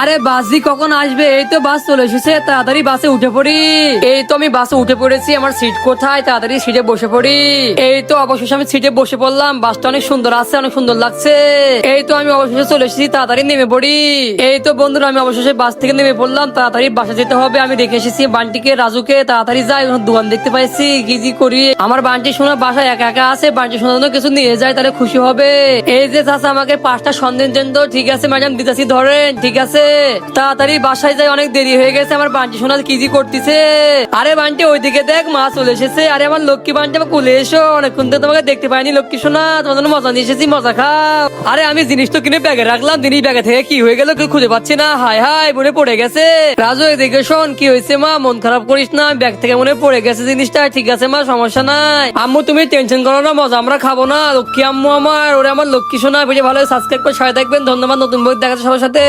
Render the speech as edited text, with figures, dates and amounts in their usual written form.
আরে বাসি কখন আসবে? এই তো বাস চলে এসেছে, তাড়াতাড়ি বাসে উঠে পড়ি। এই তো আমি বাসে উঠে পড়েছি, আমার সিট কোথায়? তাড়াতাড়ি সিটে বসে পড়ি। এই তো অবশেষে আমি সিটে বসে পড়লাম। বাসটা অনেক সুন্দর আছে, অনেক সুন্দর লাগছে। এই তো আমি অবশেষে চলে এসেছি, তাড়াতাড়ি নেমে পড়ি। এই তো বন্ধুরা আমি অবশেষে বাস থেকে নেমে পড়লাম, তাড়াতাড়ি বাসা যেতে হবে। আমি দেখে এসেছি বান্টিকে, রাজুকে। তাড়াতাড়ি যাই, দোকান দেখতে পাইছি, কি করি। আমার বান্টি শোনা বাসায় একা একা আছে, বান্টি শোনার জন্য কিছু নিয়ে যায়, তাহলে খুশি হবে। এই যে চাচা আমাকে 5টা সন্দেশ দেন তো। ঠিক আছে ম্যাডাম, দিতেছি, ধরেন। ঠিক আছে, তাড়াতাড়ি বাসায় যাই, অনেক দেরি হয়ে গেছে। আমার বান্টি শোনা কি করতেছে। আরে বান্টি ওইদিকে দেখ, মা চলে এসেছে। আরে আমার লক্ষ্মী বান্টি, আমার কুলে এসো, অনেকক্ষণ থেকে তোমাকে দেখতে পাইনি লক্ষ্মী সোনা। তোমার জন্য মজা নিয়ে এসেছি, মজা খাও। আরে আমি জিনিস তো কিনে ব্যাগে রাখলাম, জিনিস ব্যাগে থেকে কি হয়ে গেল কেউ খুঁজে পাচ্ছি না। হাই হাই, মনে পড়ে গেছে। রাজু এদিকে শোন, কি হয়েছে মা? মন খারাপ করিস না, ব্যাগ থেকে মনে পড়ে গেছে জিনিসটা। ঠিক আছে মা, সমস্যা নাই। আম্মু তুমি টেনশন করো না, মজা আমরা খাবো না। লক্ষ্মী আম্মু আমার, ওরে আমার লক্ষ্মী সোনা। বুঝে ভালো সাবস্ক্রাইব করে সবাই দেখবেন। ধন্যবাদ, নতুন বই দেখাচ্ছে সবার সাথে।